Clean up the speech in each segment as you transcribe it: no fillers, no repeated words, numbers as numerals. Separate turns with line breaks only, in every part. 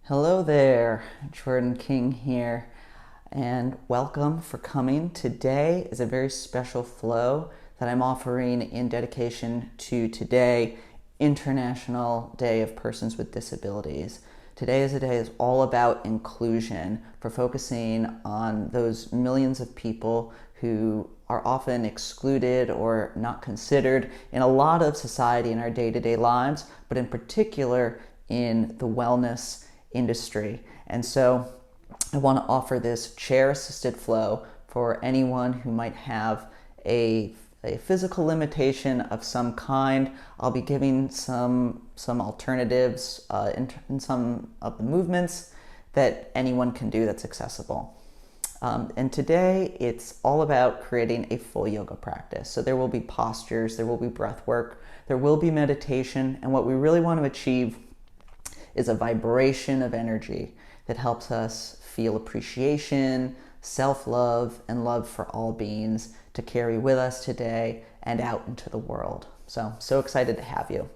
Hello there, Jordan King here, and welcome for coming. Today is a very special flow that I'm offering in dedication to today, International Day of Persons with Disabilities. Today is a day that's all about inclusion, for focusing on those millions of people who are often excluded or not considered in a lot of society in our day-to-day lives, but in particular in the wellness industry. And so I want to offer this chair assisted flow for anyone who might have a physical limitation of some kind. I'll be giving some alternatives in some of the movements that anyone can do that's accessible. And today it's all about creating a full yoga practice. So there will be postures, there will be breath work, there will be meditation, and what we really want to achieve is a vibration of energy that helps us feel appreciation, self-love, and love for all beings to carry with us today and out into the world. So excited to have you.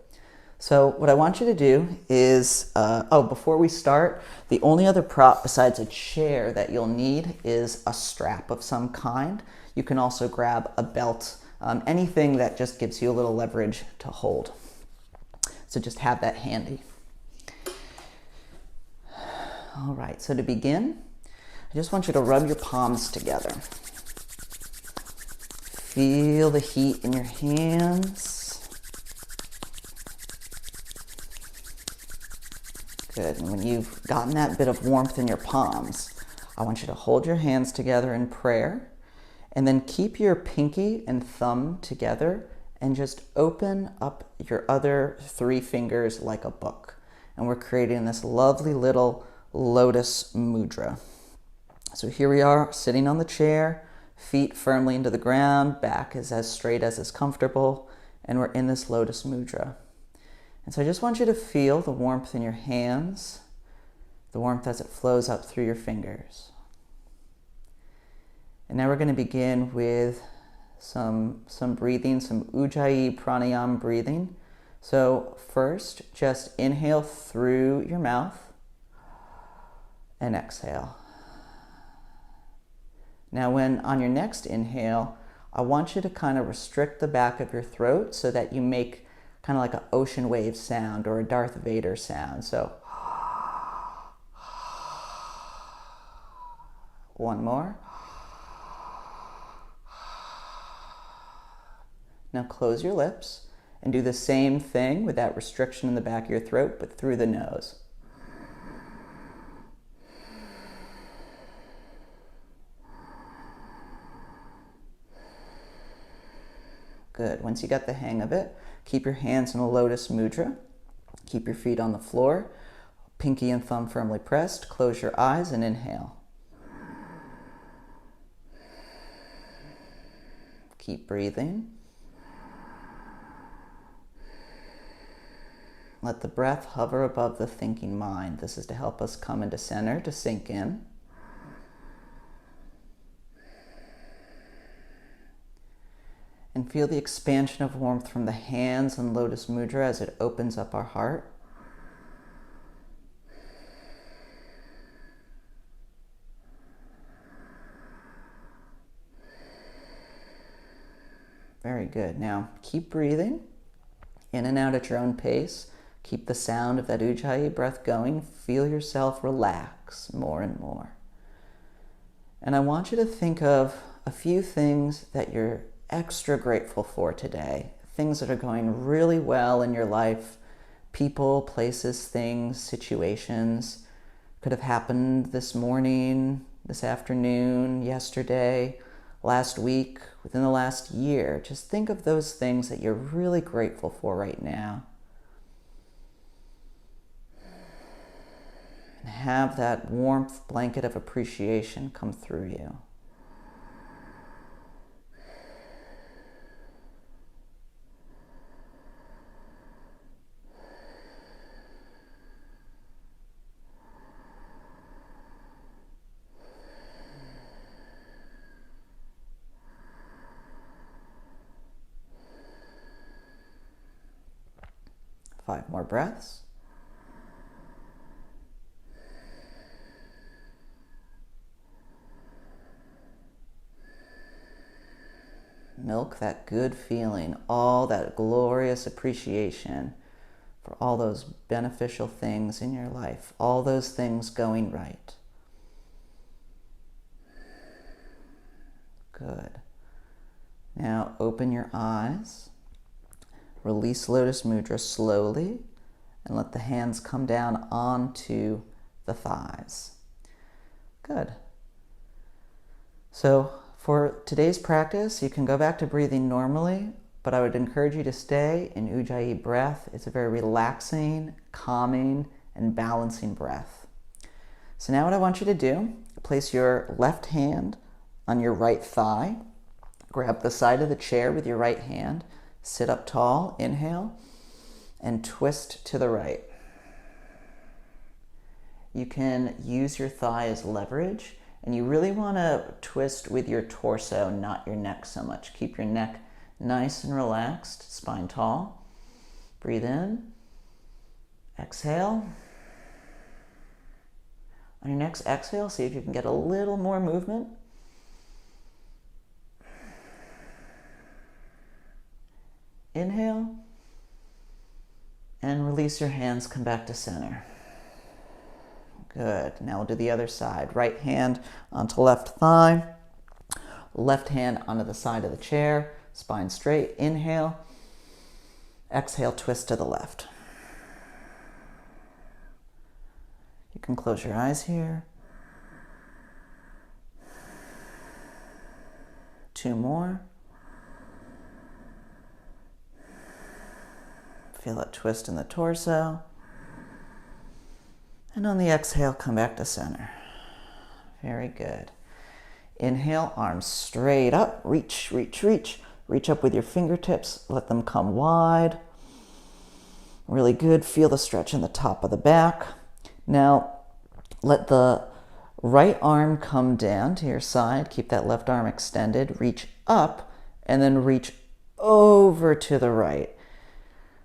So what I want you to do is, before we start, the only other prop besides a chair that you'll need is a strap of some kind. You can also grab a belt, anything that just gives you a little leverage to hold. So just have that handy. All right, so to begin, I just want you to rub your palms together. Feel the heat in your hands. Good, and when you've gotten that bit of warmth in your palms, I want you to hold your hands together in prayer, and then keep your pinky and thumb together and just open up your other three fingers like a book. And we're creating this lovely little Lotus Mudra. So here we are sitting on the chair, feet firmly into the ground, back is as straight as is comfortable, and we're in this Lotus Mudra. And so I just want you to feel the warmth in your hands, the warmth as it flows up through your fingers. And now we're going to begin with some breathing, some Ujjayi Pranayama breathing. So first, just inhale through your mouth and exhale. Now when on your next inhale, I want you to kind of restrict the back of your throat so that you make kind of like an ocean wave sound or a Darth Vader sound. So one more. Now close your lips and do the same thing with that restriction in the back of your throat, but through the nose. Good. Once you got the hang of it, keep your hands in a Lotus Mudra. Keep your feet on the floor, pinky and thumb firmly pressed. Close your eyes and inhale. Keep breathing. Let the breath hover above the thinking mind. This is to help us come into center, to sink in. And feel the expansion of warmth from the hands and Lotus Mudra as it opens up our heart. Very good. Now keep breathing in and out at your own pace. Keep the sound of that Ujjayi breath going. Feel yourself relax more and more. And I want you to think of a few things that you're extra grateful for today. Things that are going really well in your life. People, places, things, situations. Could have happened this morning, this afternoon, yesterday, last week, within the last year. Just think of those things that you're really grateful for right now. And have that warmth blanket of appreciation come through you. Five more breaths. Milk that good feeling, all that glorious appreciation for all those beneficial things in your life, all those things going right. Good. Now open your eyes. Release Lotus Mudra slowly and let the hands come down onto the thighs. Good. So for today's practice, you can go back to breathing normally, but I would encourage you to stay in Ujjayi breath. It's a very relaxing, calming, and balancing breath. So now what I want you to do, place your left hand on your right thigh. Grab the side of the chair with your right hand. Sit up tall, inhale, and twist to the right. You can use your thigh as leverage, and you really want to twist with your torso, not your neck so much. Keep your neck nice and relaxed, spine tall. Breathe in, exhale. On your next exhale, see if you can get a little more movement. Inhale, and release your hands, come back to center. Good. Now we'll do the other side. Right hand onto left thigh, left hand onto the side of the chair, spine straight. Inhale, exhale, twist to the left. You can close your eyes here. 2 more. Feel that twist in the torso. And on the exhale, come back to center. Very good. Inhale, arms straight up. Reach, reach, reach. Reach up with your fingertips. Let them come wide. Really good. Feel the stretch in the top of the back. Now, let the right arm come down to your side. Keep that left arm extended. Reach up and then reach over to the right.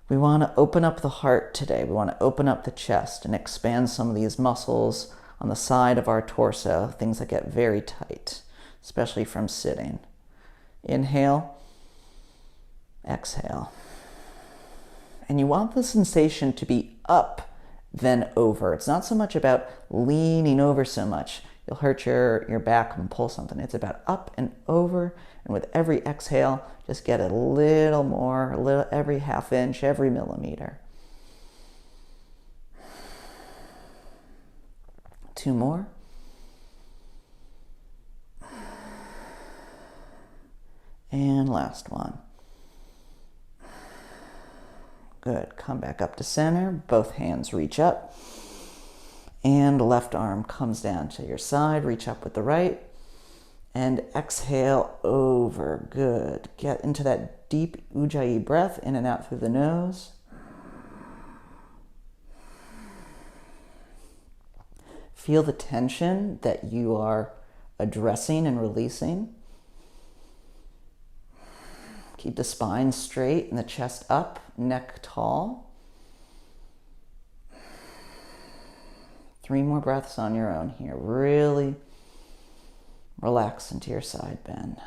We want to open up the heart today. We want to open up the chest and expand some of these muscles on the side of our torso, things that get very tight, especially from sitting. Inhale, exhale. And you want the sensation to be up, then over. It's not so much about leaning over so much. You'll hurt your back and pull something. It's about up and over. And with every exhale, just get a little more, every half inch, every millimeter. 2 more. And last one. Good. Come back up to center. Both hands reach up. And left arm comes down to your side. Reach up with the right. And exhale over. Good. Get into that deep Ujjayi breath, in and out through the nose. Feel the tension that you are addressing and releasing. Keep the spine straight and the chest up, neck tall. 3 more breaths on your own here. Really relax into your side bend.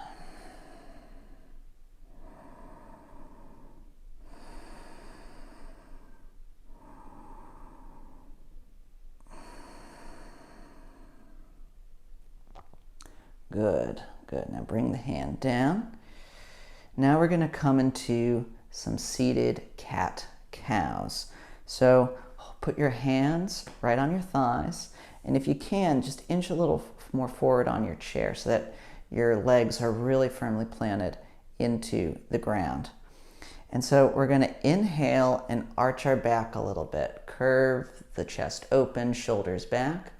Good, good. Now bring the hand down. Now we're going to come into some seated cat-cows. So put your hands right on your thighs, and if you can, just inch a little more forward on your chair so that your legs are really firmly planted into the ground. And so we're going to inhale and arch our back a little bit. Curve the chest open, shoulders back.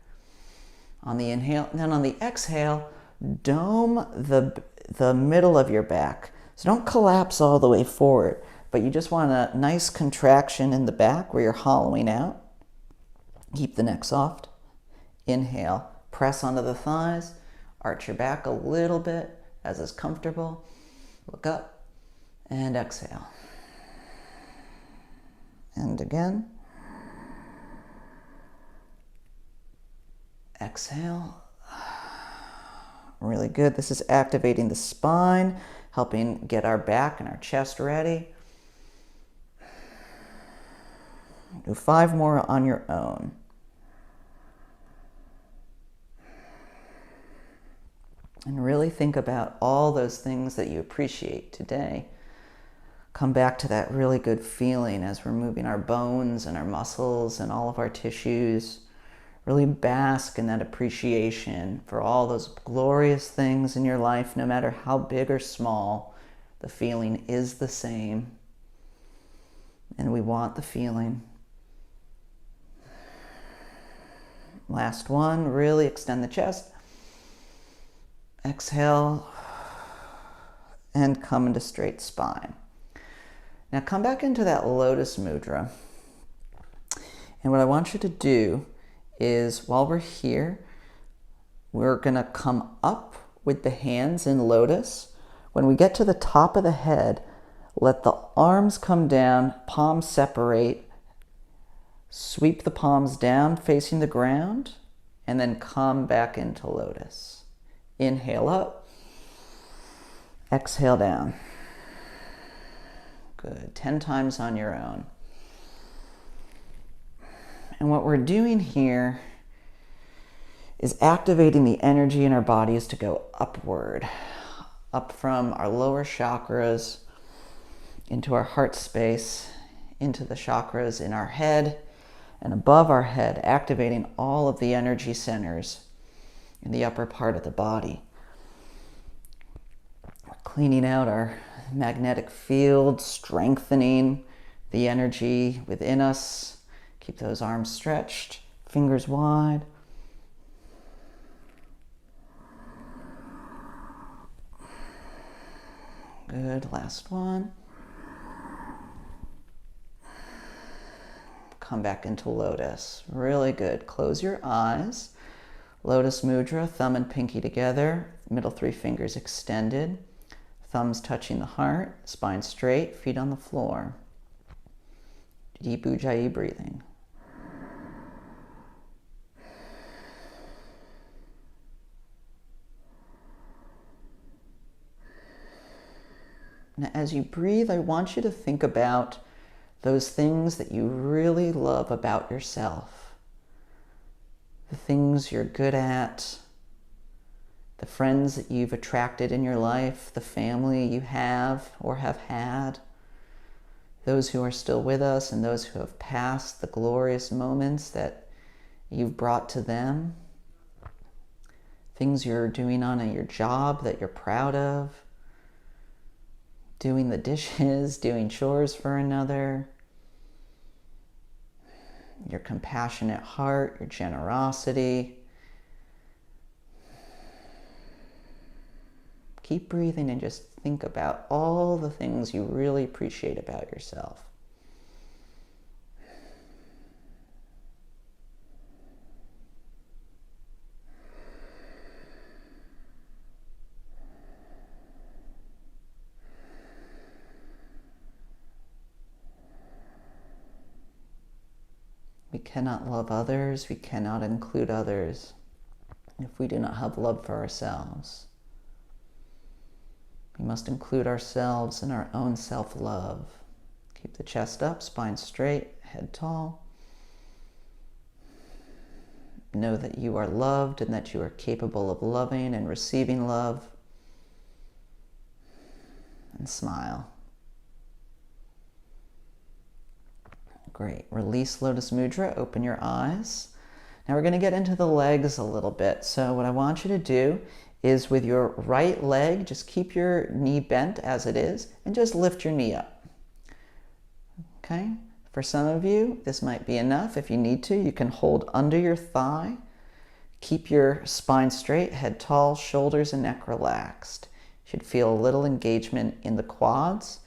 On the inhale, and then on the exhale, dome the middle of your back. So don't collapse all the way forward, but you just want a nice contraction in the back where you're hollowing out. Keep the neck soft. Inhale, press onto the thighs, arch your back a little bit as is comfortable. Look up and exhale. And again. Exhale. Really good. This is activating the spine, helping get our back and our chest ready. Do 5 more on your own. And really think about all those things that you appreciate today. Come back to that really good feeling as we're moving our bones and our muscles and all of our tissues. Really bask in that appreciation for all those glorious things in your life, no matter how big or small. The feeling is the same. And we want the feeling. Last one, really extend the chest. Exhale and come into straight spine. Now come back into that Lotus Mudra. And what I want you to do is, while we're here, we're going to come up with the hands in Lotus. When we get to the top of the head, let the arms come down, palms separate, sweep the palms down facing the ground, and then come back into Lotus. Inhale up, exhale down. Good. 10 times on your own. And what we're doing here is activating the energy in our bodies to go upward, up from our lower chakras into our heart space, into the chakras in our head and above our head, activating all of the energy centers in the upper part of the body. Cleaning out our magnetic field, strengthening the energy within us. Keep those arms stretched, fingers wide. Good, last one. Come back into Lotus. Really good. Close your eyes. Lotus Mudra, thumb and pinky together, middle 3 fingers extended, thumbs touching the heart, spine straight, feet on the floor. Deep Ujjayi breathing. Now, as you breathe, I want you to think about those things that you really love about yourself. The things you're good at, the friends that you've attracted in your life, the family you have or have had, those who are still with us and those who have passed, the glorious moments that you've brought to them, things you're doing on your job that you're proud of, doing the dishes, doing chores for another, your compassionate heart, your generosity. Keep breathing and just think about all the things you really appreciate about yourself. We cannot love others, we cannot include others if we do not have love for ourselves. We must include ourselves in our own self-love. Keep the chest up, spine straight, head tall. Know that you are loved and that you are capable of loving and receiving love. And smile. Great. Release Lotus Mudra. Open your eyes. Now we're going to get into the legs a little bit. So what I want you to do is, with your right leg, just keep your knee bent as it is and just lift your knee up. Okay? For some of you, this might be enough. If you need to, you can hold under your thigh. Keep your spine straight, head tall, shoulders and neck relaxed. You should feel a little engagement in the quads.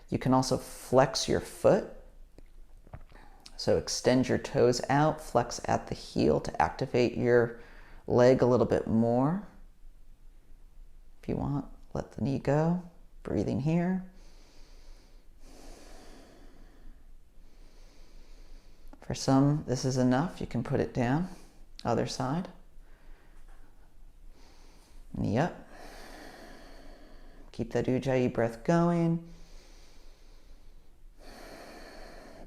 You can also flex your foot. So extend your toes out, flex at the heel to activate your leg a little bit more. If you want, let the knee go. Breathing here. For some, this is enough. You can put it down. Other side. Knee up. Keep that Ujjayi breath going.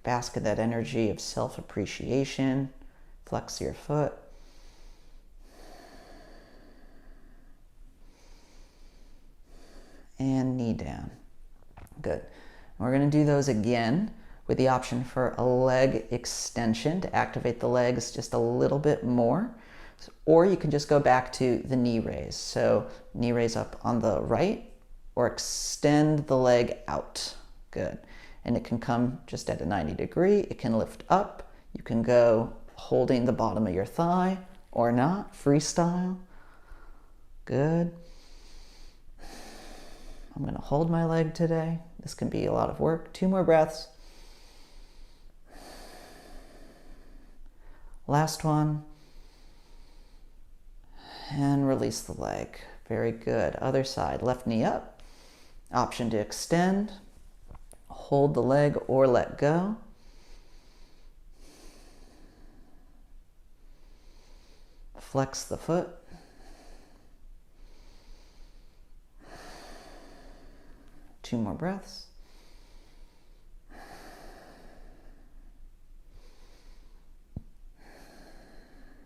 Bask in that energy of self-appreciation. Flex your foot. And knee down. Good. We're going to do those again with the option for a leg extension to activate the legs just a little bit more. Or you can just go back to the knee raise. So knee raise up on the right, or extend the leg out. Good. And it can come just at a 90 degree. It can lift up. You can go holding the bottom of your thigh or not, freestyle. Good. I'm going to hold my leg today. This can be a lot of work. 2 more breaths. Last one. And release the leg. Very good. Other side. Left knee up. Option to extend. Hold the leg or let go. Flex the foot. Two more breaths.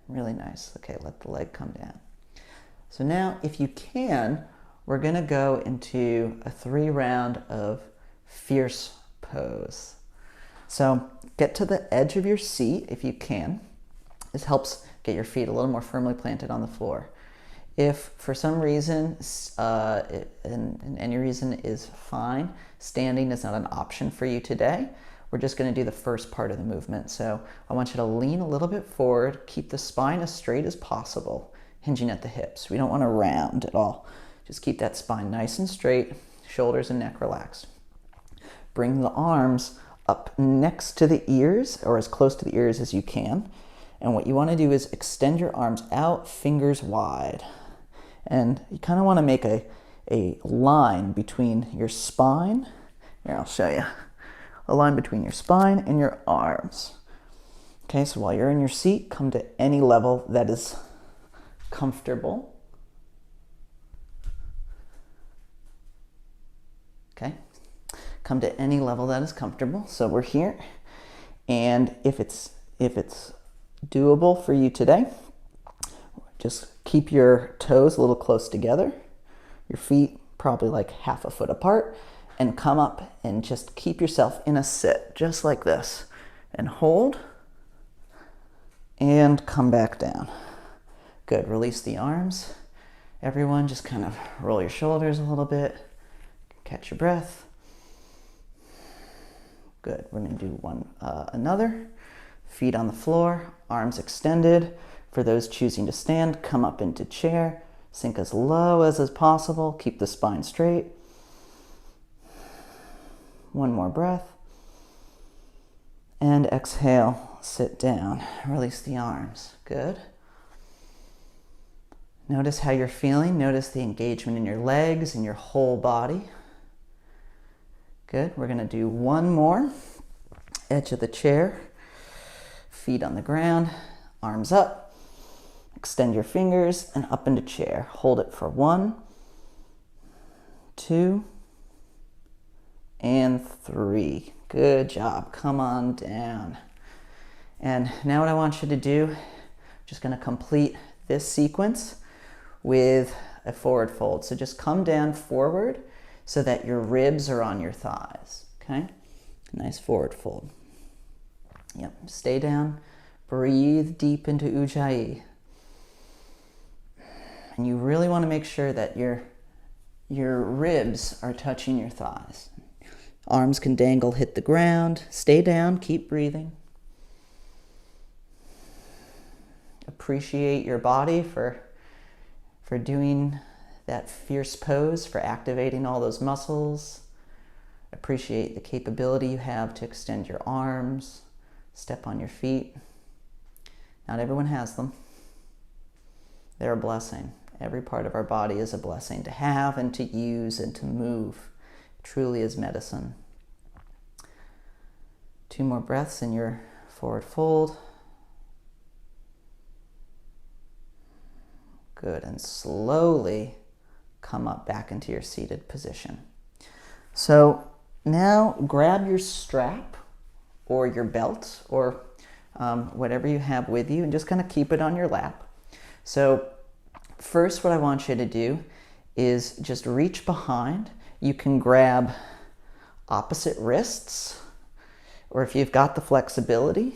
Really nice. Okay, let the leg come down. So now, if you can, we're going to go into a 3-round of fierce pose. So get to the edge of your seat if you can. This helps get your feet a little more firmly planted on the floor. If for some reason, and any reason is fine, standing is not an option for you today, we're just going to do the first part of the movement. So I want you to lean a little bit forward, keep the spine as straight as possible, hinging at the hips. We don't want to round at all. Just keep that spine nice and straight, shoulders and neck relaxed. Bring the arms up next to the ears, or as close to the ears as you can. And what you want to do is extend your arms out, fingers wide. And you kind of want to make a line between your spine. Here, I'll show you. A line between your spine and your arms. Okay, so while you're in your seat, come to any level that is comfortable. Okay, come to any level that is comfortable. So we're here, and if it's doable for you today, just keep your toes a little close together, your feet probably like half a foot apart, and come up and just keep yourself in a sit, just like this, and hold, and come back down. Good, release the arms. Everyone just kind of roll your shoulders a little bit, catch your breath. Good, we're gonna do another. Feet on the floor, arms extended. For those choosing to stand, come up into chair, sink as low as possible, keep the spine straight. One more breath. And exhale, sit down, release the arms. Good. Notice how you're feeling. Notice the engagement in your legs and your whole body. Good, we're gonna do one more. Edge of the chair, feet on the ground, arms up. Extend your fingers and up into chair. Hold it for 1, 2, and 3. Good job. Come on down. And now what I want you to do, just going to complete this sequence with a forward fold. So just come down forward so that your ribs are on your thighs. Okay? Nice forward fold. Yep. Stay down. Breathe deep into Ujjayi. And you really want to make sure that your ribs are touching your thighs. Arms can dangle, hit the ground. Stay down, keep breathing. Appreciate your body for doing that fierce pose, for activating all those muscles. Appreciate the capability you have to extend your arms, step on your feet. Not everyone has them. They're a blessing. Every part of our body is a blessing to have and to use and to move. It truly is medicine. 2 more breaths in your forward fold. Good, and slowly come up back into your seated position. So now grab your strap or your belt or whatever you have with you and just kind of keep it on your lap. So first, what I want you to do is just reach behind. You can grab opposite wrists, or if you've got the flexibility,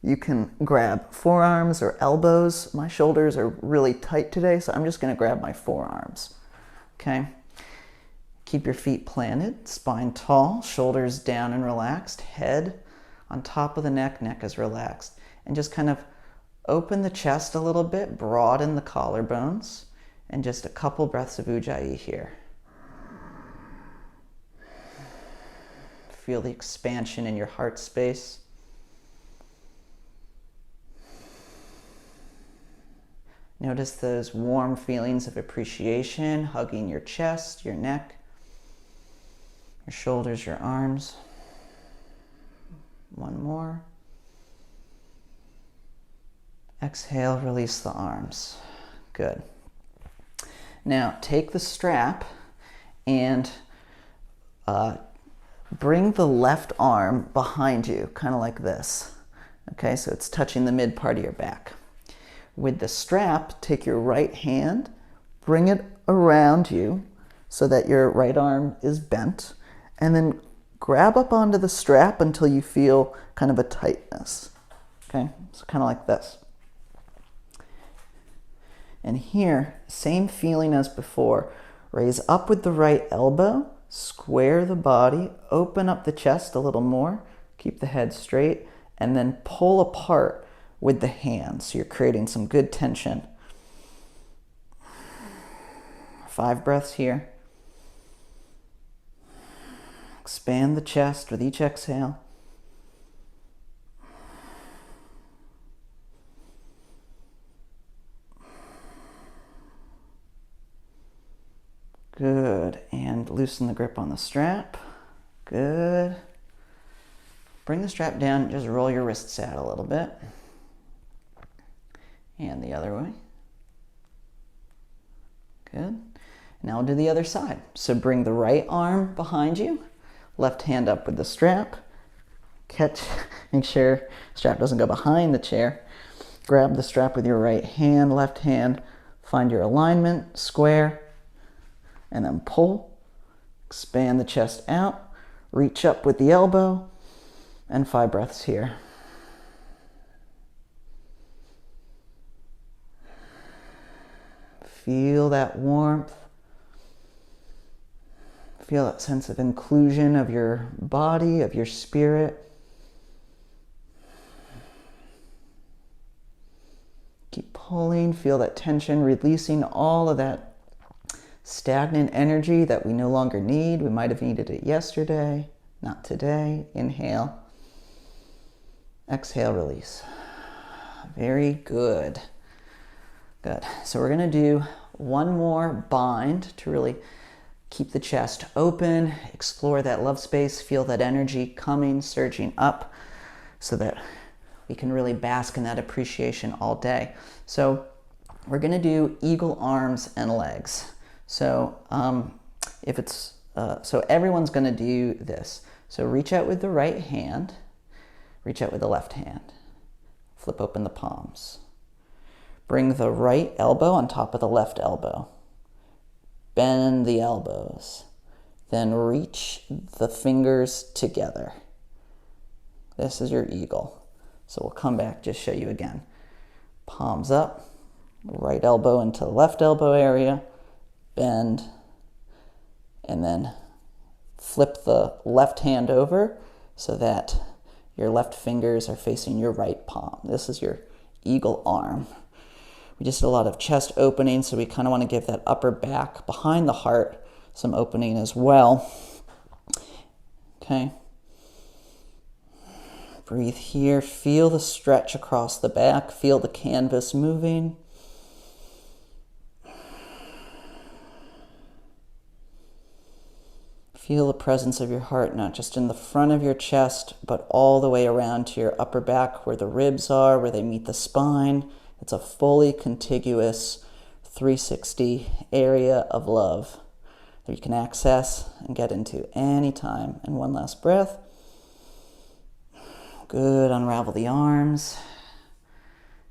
you can grab forearms or elbows. My shoulders are really tight today, so I'm just going to grab my forearms. Okay? Keep your feet planted, spine tall, shoulders down and relaxed, head on top of the neck, neck is relaxed. And just kind of open the chest a little bit, broaden the collarbones, and just a couple breaths of Ujjayi here. Feel the expansion in your heart space. Notice those warm feelings of appreciation hugging your chest, your neck, your shoulders, your arms. One more. Exhale, release the arms. Good. Now take the strap and bring the left arm behind you, kind of like this. Okay, so it's touching the mid part of your back. With the strap, take your right hand, bring it around you so that your right arm is bent, and then grab up onto the strap until you feel kind of a tightness. Okay, so kind of like this. And here, same feeling as before. Raise up with the right elbow, square the body, open up the chest a little more, keep the head straight, and then pull apart with the hands. So you're creating some good tension. 5 breaths here. Expand the chest with each exhale. Good. And loosen the grip on the strap. Good. Bring the strap down, just roll your wrists out a little bit. And the other way. Good. Now we'll do the other side. So bring the right arm behind you, left hand up with the strap. Catch, make sure the strap doesn't go behind the chair. Grab the strap with your right hand, left hand, find your alignment, square, and then pull. Expand the chest out, reach up with the elbow, and 5 breaths here. Feel that warmth. Feel that sense of inclusion of your body, of your spirit. Keep pulling, feel that tension, releasing all of that stagnant energy that we no longer need. We might have needed it yesterday, not today. Inhale. Exhale, release. Very good. Good. So we're going to do one more bind to really keep the chest open, explore that love space, feel that energy coming, surging up so that we can really bask in that appreciation all day. So we're going to do eagle arms and legs. So so everyone's going to do this. So reach out with the right hand, reach out with the left hand, flip open the palms. Bring the right elbow on top of the left elbow. Bend the elbows. Then reach the fingers together. This is your eagle. So we'll come back, just show you again. Palms up, right elbow into the left elbow area, bend, and then flip the left hand over so that your left fingers are facing your right palm. This is your eagle arm. We just did a lot of chest opening, so we kind of want to give that upper back behind the heart some opening as well. Okay. Breathe here. Feel the stretch across the back. Feel the canvas moving. Feel the presence of your heart, not just in the front of your chest, but all the way around to your upper back where the ribs are, where they meet the spine. It's a fully contiguous 360 area of love that you can access and get into anytime. And one last breath. Good. Unravel the arms.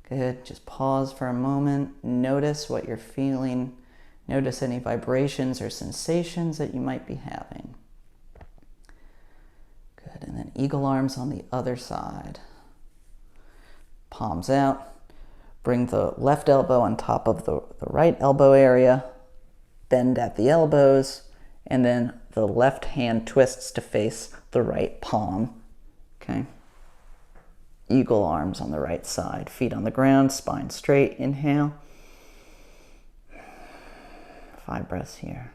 Good. Just pause for a moment. Notice what you're feeling. Notice any vibrations or sensations that you might be having. Good. And then eagle arms on the other side. Palms out. Bring the left elbow on top of the right elbow area. Bend at the elbows. And then the left hand twists to face the right palm. Okay. Eagle arms on the right side. Feet on the ground, spine straight. Inhale. 5 breaths here.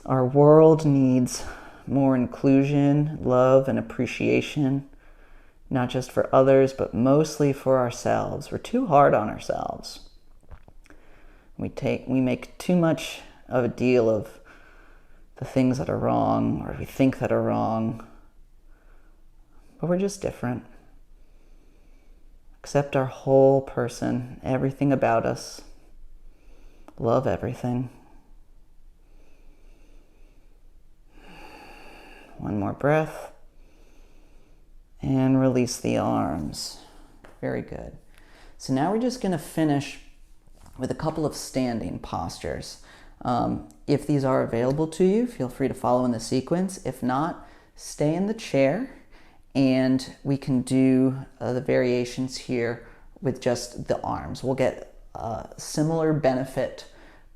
Our world needs more inclusion, love, and appreciation, not just for others, but mostly for ourselves. We're too hard on ourselves. We make too much of a deal of the things that are wrong, or we think that are wrong, but we're just different. Accept our whole person, everything about us. Love everything. One more breath. And release the arms. Very good. So now we're just going to finish with a couple of standing postures. If these are available to you, feel free to follow in the sequence. If not, stay in the chair and we can do the variations here with just the arms. We'll get similar benefit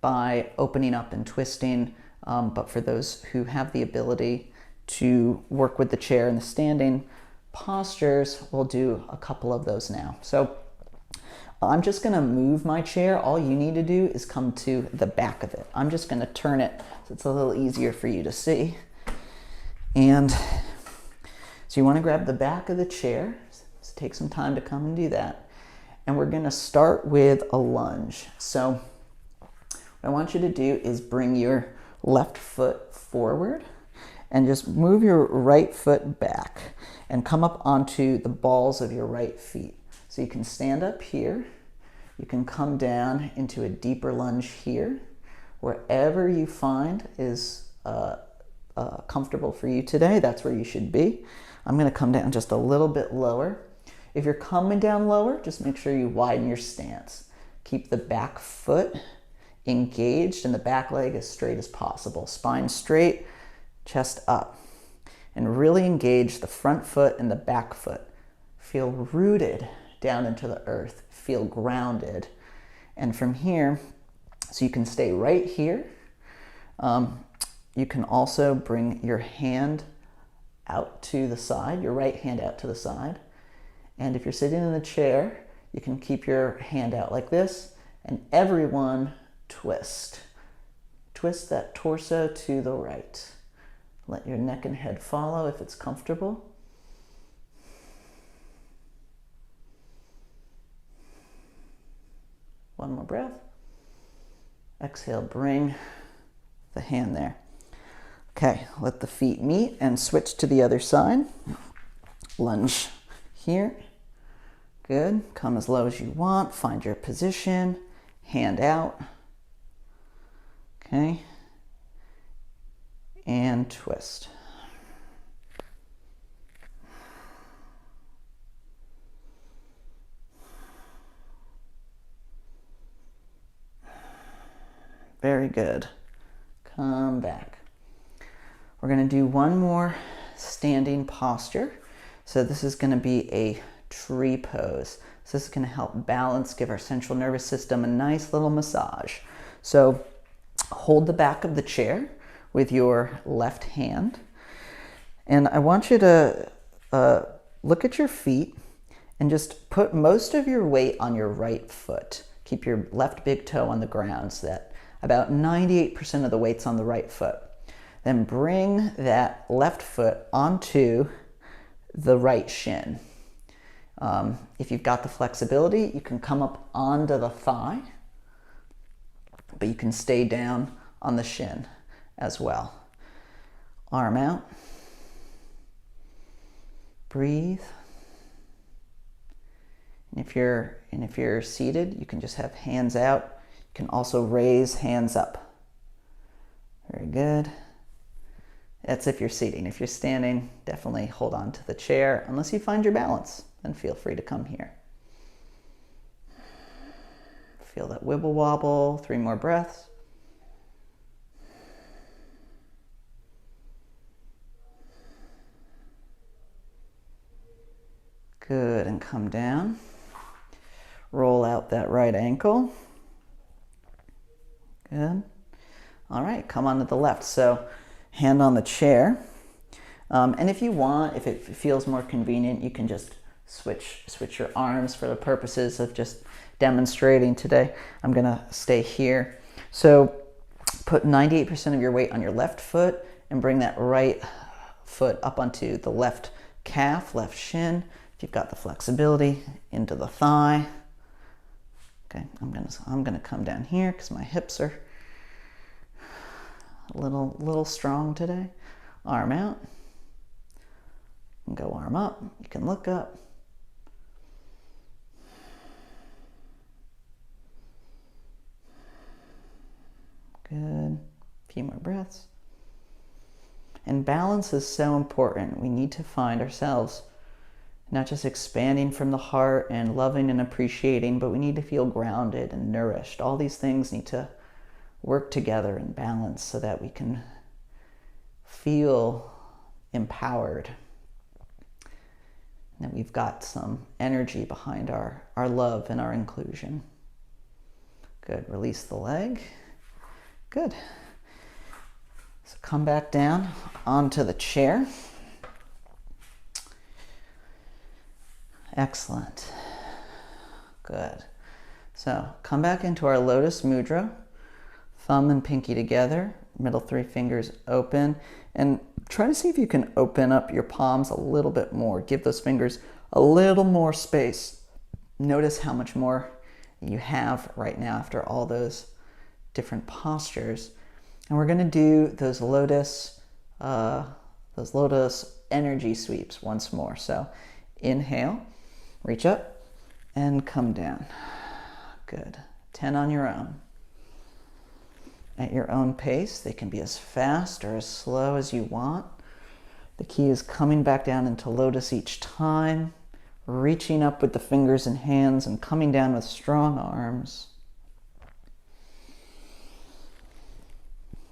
by opening up and twisting, but for those who have the ability to work with the chair and the standing postures, we'll do a couple of those now. So I'm just going to move my chair. All you need to do is come to the back of it. I'm just going to turn it so it's a little easier for you to see. And so you want to grab the back of the chair. So take some time to come and do that. And we're going to start with a lunge. So what I want you to do is bring your left foot forward and just move your right foot back and come up onto the balls of your right feet. So you can stand up here. You can come down into a deeper lunge here. Wherever you find is comfortable for you today, that's where you should be. I'm going to come down just a little bit lower. If you're coming down lower, just make sure you widen your stance. Keep the back foot engaged and the back leg as straight as possible. Spine straight, chest up. And really engage the front foot and the back foot. Feel rooted down into the earth. Feel grounded. And from here, so you can stay right here. You can also bring your hand out to the side, your right hand out to the side. And if you're sitting in the chair, you can keep your hand out like this, and everyone twist. Twist that torso to the right. Let your neck and head follow if it's comfortable. One more breath. Exhale, bring the hand there. Okay, let the feet meet and switch to the other side. Lunge here. Good. Come as low as you want. Find your position. Hand out. Okay. And twist. Very good. Come back. We're going to do one more standing posture. So this is going to be a tree pose. So this is going to help balance, give our central nervous system a nice little massage. So hold the back of the chair with your left hand. And I want you to look at your feet and just put most of your weight on your right foot. Keep your left big toe on the ground so that about 98% of the weight's on the right foot. Then bring that left foot onto the right shin. If you've got the flexibility, you can come up onto the thigh, but you can stay down on the shin as well. Arm out. Breathe. And if you're seated, you can just have hands out. You can also raise hands up. Very good. That's if you're seating. If you're standing, definitely hold on to the chair. Unless you find your balance, then feel free to come here. Feel that wibble wobble. 3 more breaths. Good, and come down. Roll out that right ankle. Good. All right, come on to the left. So hand on the chair. And if you want, if it feels more convenient, you can just switch your arms for the purposes of just demonstrating today. I'm gonna stay here. So put 98% of your weight on your left foot and bring that right foot up onto the left calf, left shin. If you've got the flexibility, into the thigh. Okay, I'm gonna come down here because my hips are a little strong today. Arm out. And go arm up. You can look up. Good. A few more breaths. And balance is so important. We need to find ourselves not just expanding from the heart and loving and appreciating, but we need to feel grounded and nourished. All these things need to work together in balance so that we can feel empowered, and that we've got some energy behind our love and our inclusion. Good. Release the leg. Good. So come back down onto the chair. Excellent. Good. So come back into our Lotus Mudra. Thumb and pinky together, middle 3 fingers open, and try to see if you can open up your palms a little bit more. Give those fingers a little more space. Notice how much more you have right now after all those different postures. And we're going to do those lotus energy sweeps once more. So inhale, reach up, and come down. Good. 10 on your own. At your own pace. They can be as fast or as slow as you want. The key is coming back down into lotus each time, reaching up with the fingers and hands and coming down with strong arms.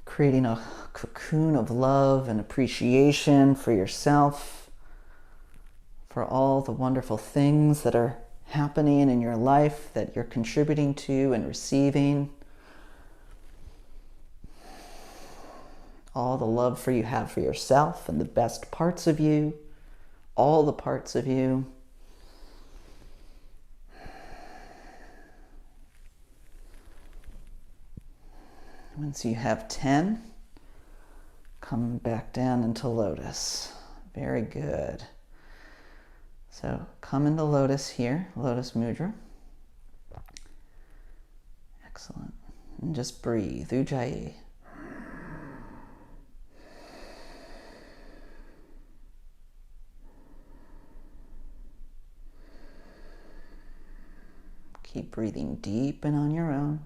Creating a cocoon of love and appreciation for yourself, for all the wonderful things that are happening in your life that you're contributing to and receiving. All the love you have for yourself and the best parts of you, all the parts of you. Once you have 10, come back down into lotus. Very good. So come into lotus here, Lotus Mudra. Excellent. And just breathe, Ujjayi. Keep breathing deep and on your own.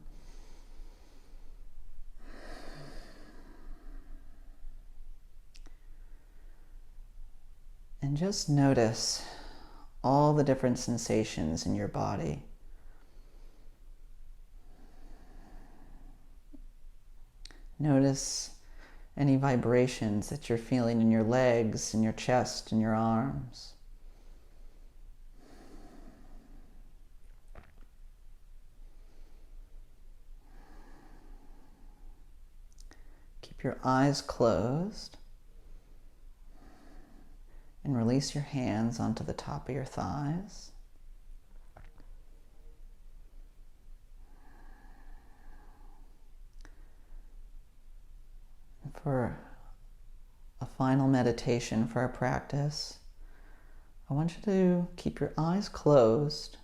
And just notice all the different sensations in your body. Notice any vibrations that you're feeling in your legs, in your chest, in your arms. Keep your eyes closed and release your hands onto the top of your thighs. And for a final meditation for our practice, I want you to keep your eyes closed,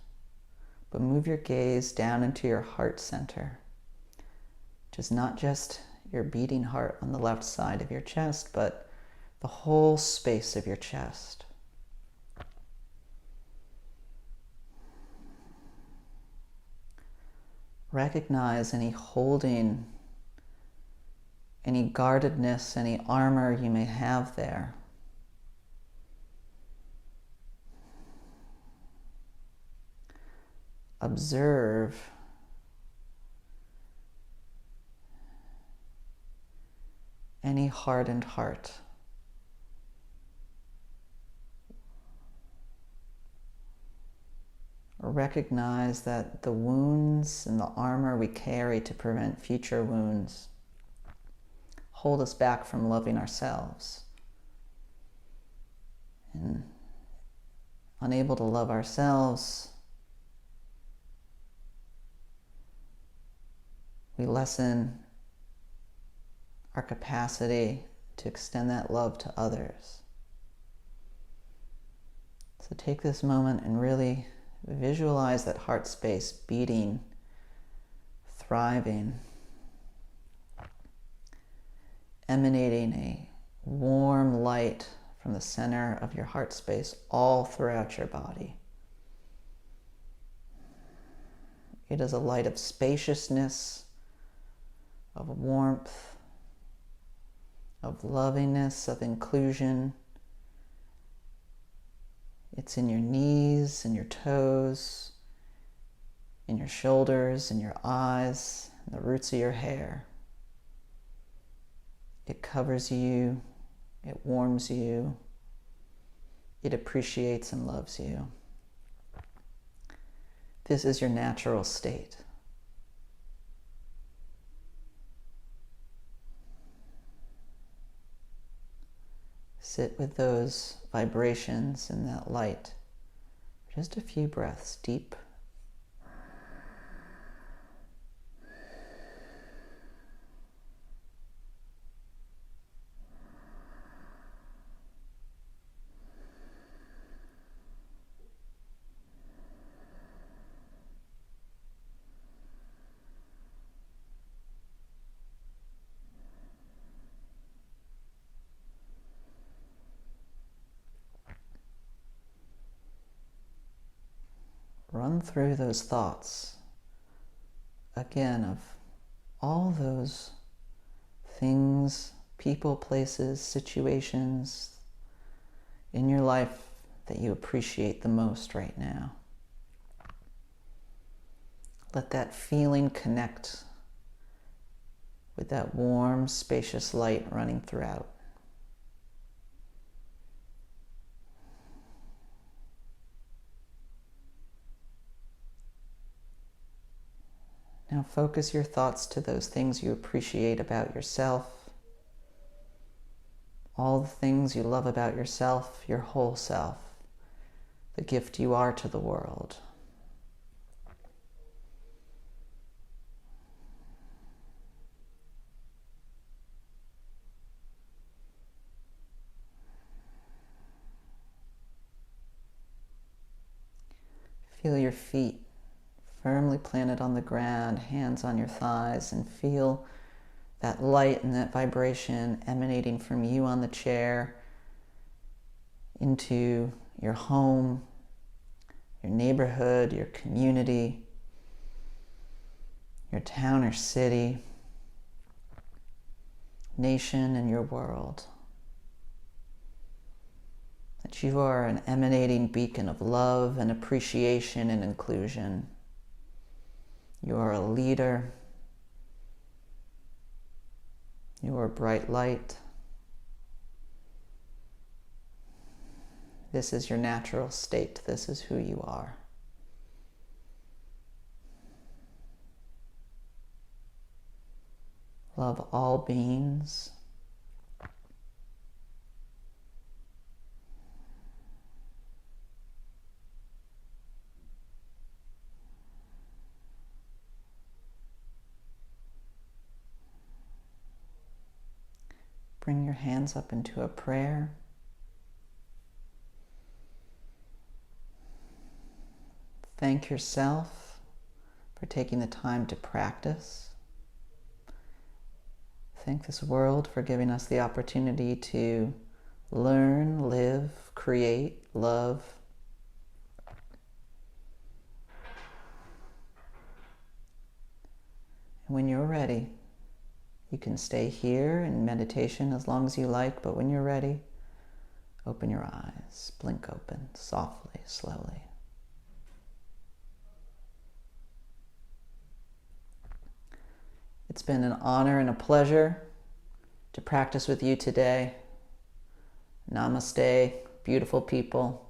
but move your gaze down into your heart center, which is not just your beating heart on the left side of your chest, but the whole space of your chest. recognize any holding, any guardedness, any armor you may have there. Observe any hardened heart. Recognize that the wounds and the armor we carry to prevent future wounds hold us back from loving ourselves. And unable to love ourselves, we lessen our capacity to extend that love to others. So take this moment and really visualize that heart space beating, thriving, emanating a warm light from the center of your heart space all throughout your body. It is a light of spaciousness, of warmth, of lovingness, of inclusion. It's in your knees, in your toes, in your shoulders, in your eyes, in the roots of your hair. It covers you, it warms you, it appreciates and loves you. This is your natural state. Sit with those vibrations and that light. Just a few breaths deep. Run through those thoughts again of all those things, people, places, situations in your life that you appreciate the most right now. Let that feeling connect with that warm, spacious light running throughout. Now focus your thoughts to those things you appreciate about yourself, all the things you love about yourself, your whole self, the gift you are to the world. Feel your feet firmly planted on the ground, hands on your thighs, and feel that light and that vibration emanating from you on the chair into your home, your neighborhood, your community, your town or city, nation, and your world. That you are an emanating beacon of love and appreciation and inclusion. You are a leader. You are a bright light. This is your natural state. This is who you are. Love all beings. Bring your hands up into a prayer. Thank yourself for taking the time to practice. Thank this world for giving us the opportunity to learn, live, create, love. When you're ready, you can stay here in meditation as long as you like, but when you're ready, open your eyes, blink open, softly, slowly. It's been an honor and a pleasure to practice with you today. Namaste, beautiful people.